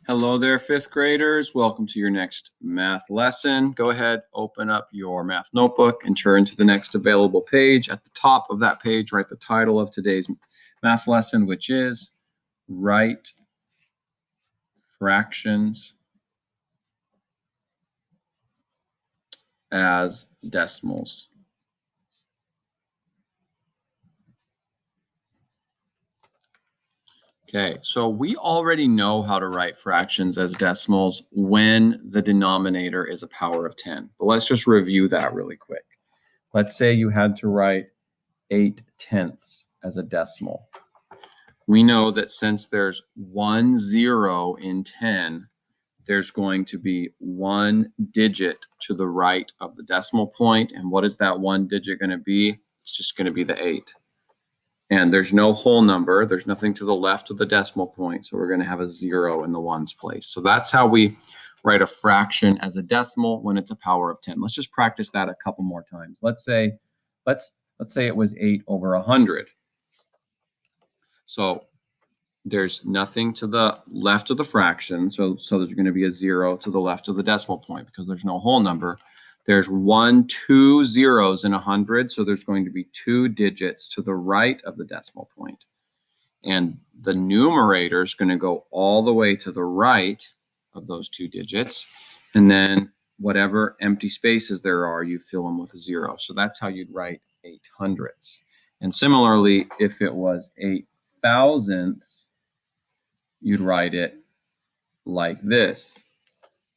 Hello there, fifth graders. Welcome to your next math lesson. Go ahead, open up your math notebook and turn to the next available page. At the top of that page, write the title of today's math lesson, which is Write Fractions as Decimals. Okay, so we already know how to write fractions as decimals when the denominator is a power of 10. But let's just review that really quick. Let's say you had to write 8/10 as a decimal. We know that since there's 1 0 in 10, there's going to be one digit to the right of the decimal point. And what is that one digit going to be? It's just going to be the 8. And there's no whole number. There's nothing to the left of the decimal point. So we're going to have a 0 in the ones place. So that's how we write a fraction as a decimal when it's a power of 10. Let's just practice that a couple more times. Let's say it was 8 over 100. So there's nothing to the left of the fraction. So there's going to be a 0 to the left of the decimal point because there's no whole number. There's 1, 2 zeros in 100. So there's going to be 2 digits to the right of the decimal point. And the numerator is going to go all the way to the right of those 2 digits. And then whatever empty spaces there are, you fill them with a 0. So that's how you'd write 8/100. And similarly, if it was 8/1000, you'd write it like this,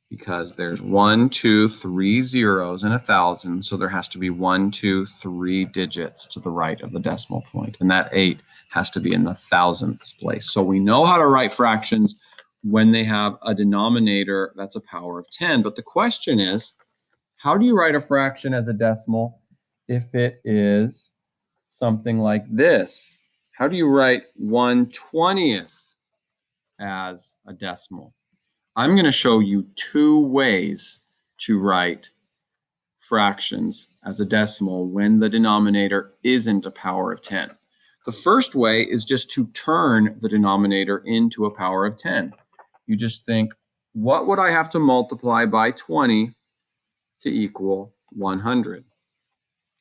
because there's 1, 2, 3 zeros in 1,000. So there has to be 1, 2, 3 digits to the right of the decimal point. And that 8 has to be in the thousandths place. So we know how to write fractions when they have a denominator that's a power of 10. But the question is, how do you write a fraction as a decimal if it is something like this? How do you write 1/20 as a decimal? I'm going to show you 2 ways to write fractions as a decimal when the denominator isn't a power of 10. The first way is just to turn the denominator into a power of 10. You just think, what would I have to multiply by 20 to equal 100?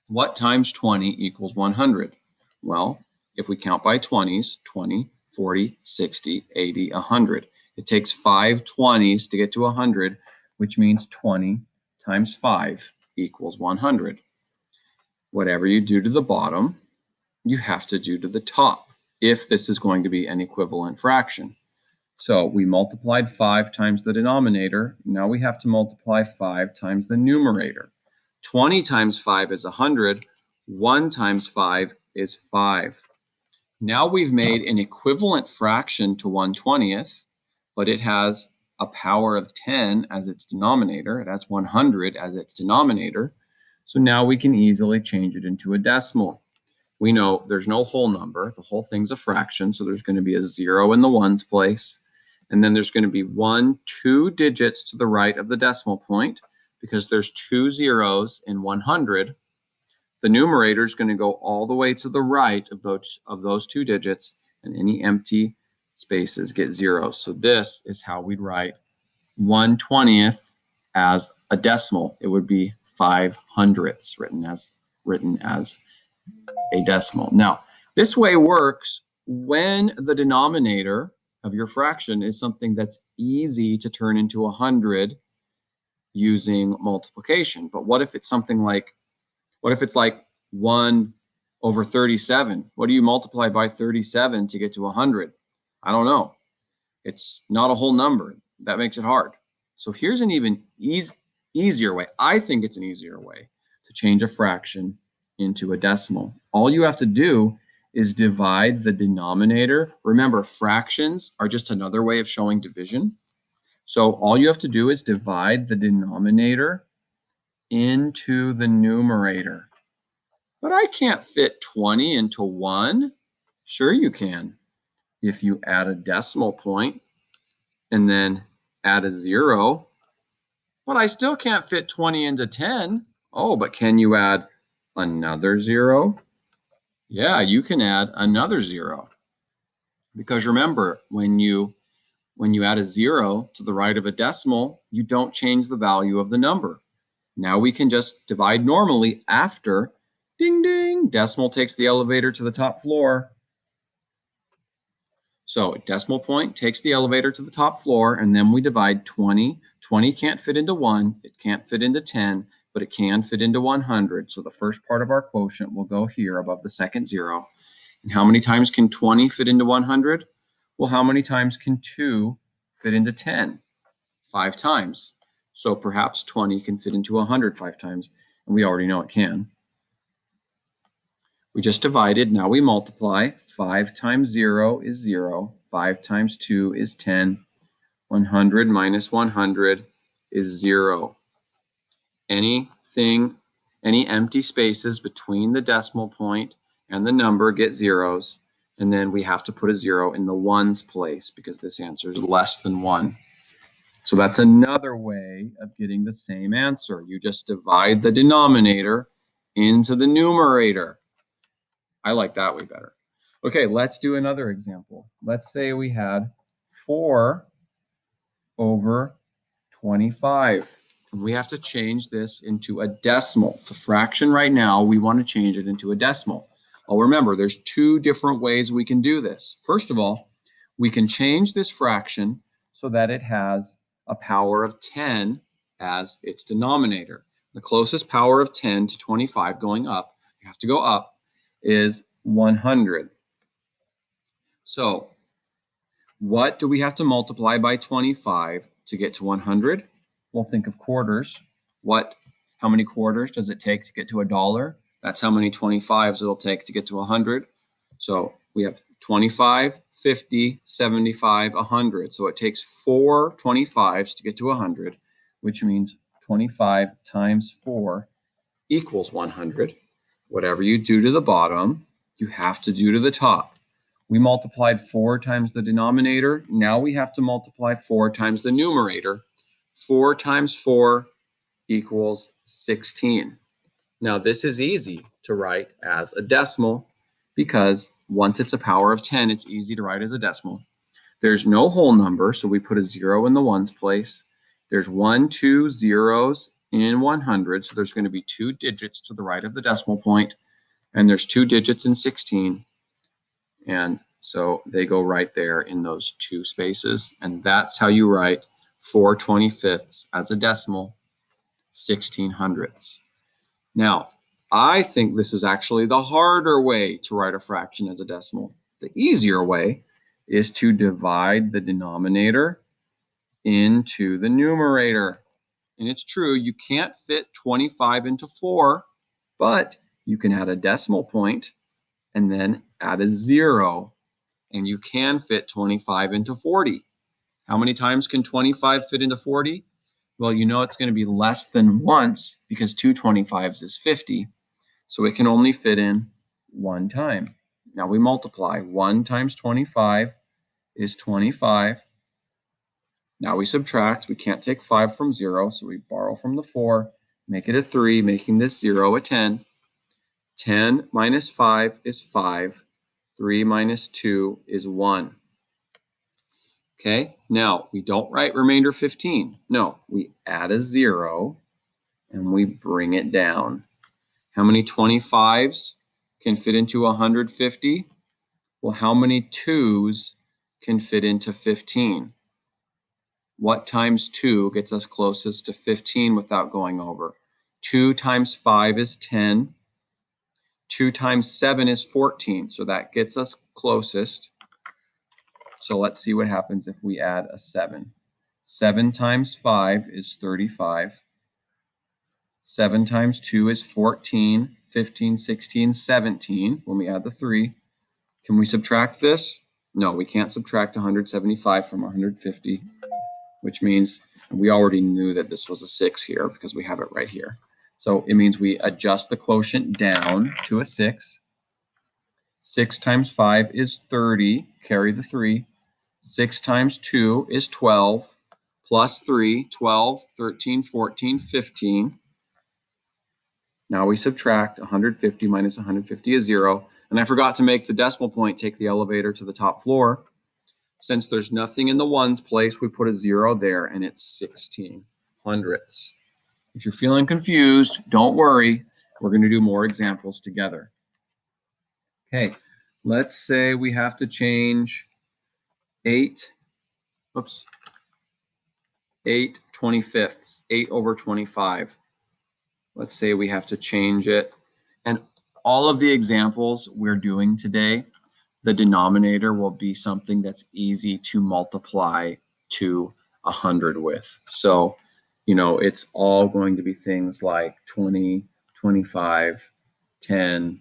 What times 20 equals 100? Well, if we count by 20s, 20, 40, 60, 80, 100. It takes 5 20s to get to 100, which means 20 times 5 equals 100. Whatever you do to the bottom, you have to do to the top if this is going to be an equivalent fraction. So we multiplied 5 times the denominator. Now we have to multiply 5 times the numerator. 20 times 5 is 100. 1 times 5 is 5. Now we've made an equivalent fraction to 1/20, but it has a power of 10 as its denominator. It has 100 as its denominator. So now we can easily change it into a decimal. We know there's no whole number. The whole thing's a fraction, so there's going to be a 0 in the ones place. And then there's going to be 1, 2 digits to the right of the decimal point, because there's 2 zeros in 100. The numerator is going to go all the way to the right of those 2 digits, and any empty spaces get zeros. So this is how we'd write 1/20 as a decimal. It would be 5/100 written as a decimal. Now, this way works when the denominator of your fraction is something that's easy to turn into 100 using multiplication. But what if it's something like, what if it's like 1 over 37? What do you multiply by 37 to get to 100? I don't know. It's not a whole number. That makes it hard. So here's an even easier way. I think it's an easier way to change a fraction into a decimal. All you have to do is divide the denominator. Remember, fractions are just another way of showing division. So all you have to do is divide the denominator into the numerator. But I can't fit 20 into 1. Sure you can. If you add a decimal point and then add a 0, but I still can't fit 20 into 10. Oh, but can you add another 0? Yeah, you can add another 0. Because remember, when you When you add a 0 to the right of a decimal, you don't change the value of the number. Now we can just divide normally after, ding, ding, decimal takes the elevator to the top floor. So decimal point takes the elevator to the top floor, and then we divide 20. 20 can't fit into 1, it can't fit into 10, but it can fit into 100. So the first part of our quotient will go here above the second 0. And how many times can 20 fit into 100? Well, how many times can 2 fit into 10? 5 times. So perhaps 20 can fit into 100 5 times, and we already know it can. We just divided, now we multiply. 5 times 0 is 0. 5 times 2 is 10. 100 minus 100 is 0. Any empty spaces between the decimal point and the number get zeros, and then we have to put a 0 in the ones place because this answer is less than 1. So that's another way of getting the same answer. You just divide the denominator into the numerator. I like that way better. Okay, let's do another example. Let's say we had 4 over 25. And we have to change this into a decimal. It's a fraction right now. We want to change it into a decimal. Well, remember, there's 2 different ways we can do this. First of all, we can change this fraction so that it has a power of 10 as its denominator. The closest power of 10 to 25 going up, you have to go up, is 100. So what do we have to multiply by 25 to get to 100? Well, think of quarters. How many quarters does it take to get to $1? That's how many 25s it'll take to get to 100. So we have 25, 50, 75, 100. So it takes 4 25s to get to 100, which means 25 times 4 equals 100. Whatever you do to the bottom, you have to do to the top. We multiplied 4 times the denominator. Now we have to multiply 4 times the numerator. 4 times 4 equals 16. Now this is easy to write as a decimal because once it's a power of 10, it's easy to write as a decimal. There's no whole number, so we put a 0 in the ones place. There's 1, 2 zeros in 100, so there's going to be 2 digits to the right of the decimal point, and there's 2 digits in 16. And so they go right there in those 2 spaces. And that's how you write 4 25ths as a decimal, 16 hundredths. Now, I think this is actually the harder way to write a fraction as a decimal. The easier way is to divide the denominator into the numerator. And it's true, you can't fit 25 into 4, but you can add a decimal point and then add a 0, and you can fit 25 into 40. How many times can 25 fit into 40? Well, you know it's going to be less than once because 2 25s is 50, so it can only fit in 1 time. Now we multiply. 1 times 25 is 25. Now we subtract. We can't take 5 from 0, so we borrow from the 4, make it a 3, making this 0 a 10. 10 minus 5 is 5. 3 minus 2 is 1. Okay, now we don't write remainder 15. No, we add a 0 and we bring it down. How many 25s can fit into 150? Well, how many 2s can fit into 15? What times 2 gets us closest to 15 without going over? 2 times 5 is 10. 2 times 7 is 14, so that gets us closest. So let's see what happens if we add a 7. 7 times 5 is 35. 7 times 2 is 14, 15, 16, 17 when we add the 3. Can we subtract this? No, we can't subtract 175 from 150, which means we already knew that this was a 6 here because we have it right here. So it means we adjust the quotient down to a 6. 6 times 5 is 30, carry the 3. 6 times 2 is 12, plus 3, 12, 13, 14, 15. Now we subtract 150 minus 150 is 0. And I forgot to make the decimal point take the elevator to the top floor. Since there's nothing in the ones place, we put a 0 there, and it's 16 hundredths. If you're feeling confused, don't worry. We're going to do more examples together. Okay, let's say we have to change 8 25ths, 8 over 25. Let's say we have to change it. And all of the examples we're doing today, the denominator will be something that's easy to multiply to 100 with. So, it's all going to be things like 20, 25, 10,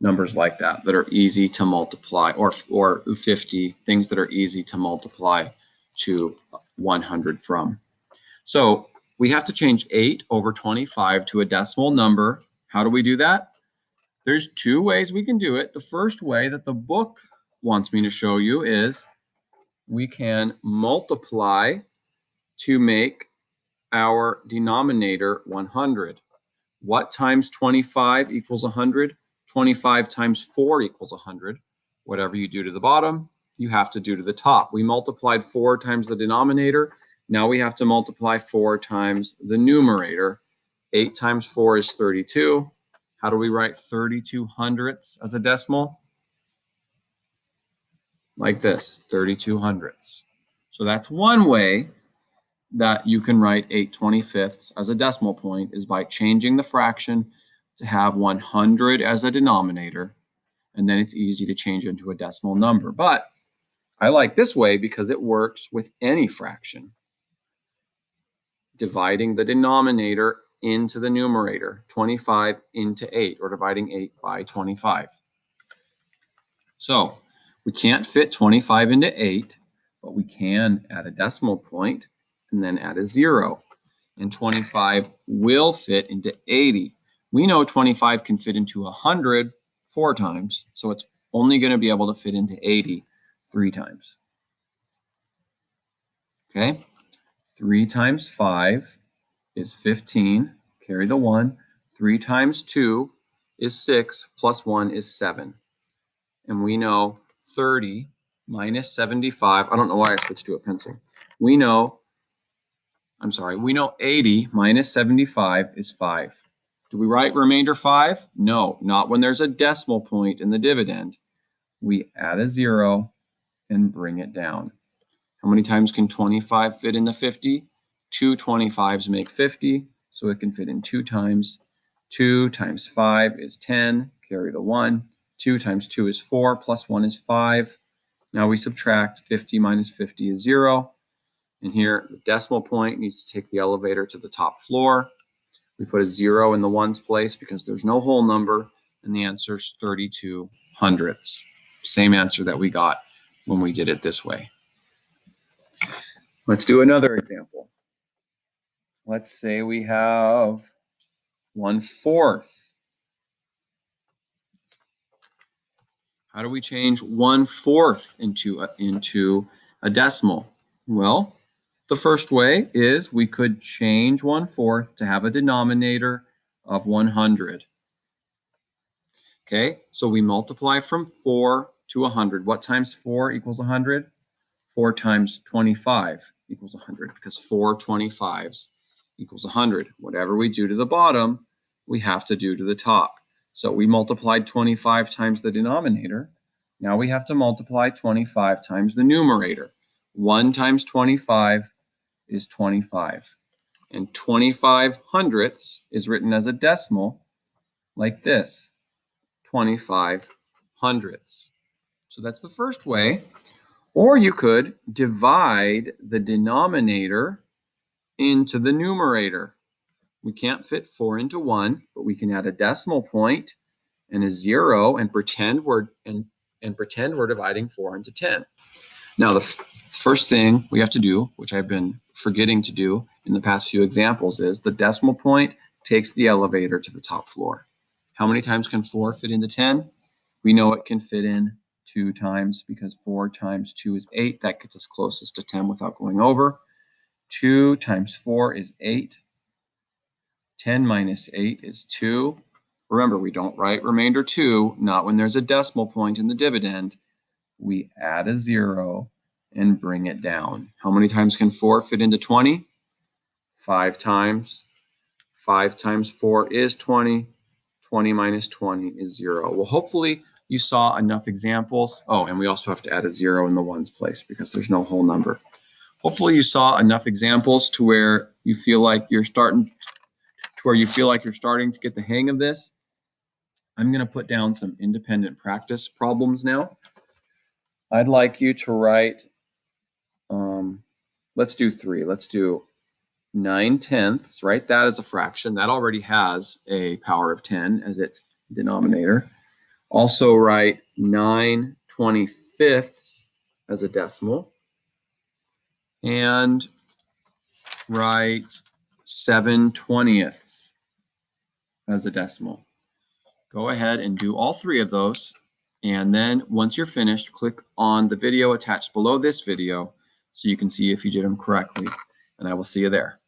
numbers like that are easy to multiply, or 50, things that are easy to multiply to 100 from. So we have to change 8 over 25 to a decimal number. How do we do that? There's two ways we can do it. The first way that the book wants me to show you is we can multiply to make our denominator 100. What times 25 equals 100? 25 times 4 equals 100. Whatever you do to the bottom, you have to do to the top. We multiplied 4 times the denominator. Now we have to multiply 4 times the numerator. 8 times 4 is 32. How do we write 32 hundredths as a decimal? Like this, 32 hundredths. So that's one way that you can write 8 25ths as a decimal point, is by changing the fraction to have 100 as a denominator, and then it's easy to change into a decimal number. But I like this way because it works with any fraction. Dividing the denominator into the numerator, 25 into 8, or dividing 8 by 25. So we can't fit 25 into 8, but we can add a decimal point and then add a 0. And 25 will fit into 80. We know 25 can fit into 100 4 times, so it's only going to be able to fit into 80 3 times. Okay, 3 times 5 is 15, carry the 1. 3 times 2 is 6, plus 1 is 7. And we know 30 minus 75, I don't know why I switched to a pencil. We know 80 minus 75 is 5. Do we write remainder 5? No, not when there's a decimal point in the dividend. We add a 0 and bring it down. How many times can 25 fit in the 50? 2 25s make 50, so it can fit in 2 times. 2 times 5 is 10, carry the 1. 2 times 2 is 4, plus 1 is 5. Now we subtract 50 minus 50 is 0. And here, the decimal point needs to take the elevator to the top floor. We put a 0 in the ones place because there's no whole number, and the answer is 32 hundredths. Same answer that we got when we did it this way. Let's do another example. Let's say we have 1/4. How do we change 1/4 into a decimal? Well, the first way is we could change 1/4 to have a denominator of 100. Okay, so we multiply from 4 to 100. What times 4 equals 100? 4 times 25 equals 100, because 4 25s equals 100. Whatever we do to the bottom, we have to do to the top. So we multiplied 25 times the denominator. Now we have to multiply 25 times the numerator. 1 times 25 is 25. And 25 hundredths is written as a decimal like this, 25 hundredths. So that's the first way. Or you could divide the denominator into the numerator. We can't fit 4 into 1, but we can add a decimal point and a 0 and pretend we're dividing 4 into 10. Now, the first thing we have to do, which I've been forgetting to do in the past few examples, is the decimal point takes the elevator to the top floor. How many times can 4 fit into 10? We know it can fit in 2 times, because 4 times 2 is 8. That gets us closest to 10 without going over. 2 times 4 is 8. 10 minus 8 is 2. Remember, we don't write remainder 2, not when there's a decimal point in the dividend. We add a 0 and bring it down. How many times can 4 fit into 20? 5 times. 5 times 4 is 20. 20 minus 20 is 0. Well, hopefully you saw enough examples. Oh, and we also have to add a 0 in the ones place because there's no whole number. Hopefully you saw enough examples to where you feel like you're starting to get the hang of this. I'm going to put down some independent practice problems now. I'd like you to write, let's do 3. Let's do 9/10. Write that as a fraction. That already has a power of 10 as its denominator. Also write 9/25 as a decimal. And write 7/20 as a decimal. Go ahead and do all 3 of those. And then once you're finished, click on the video attached below this video so you can see if you did them correctly. And I will see you there.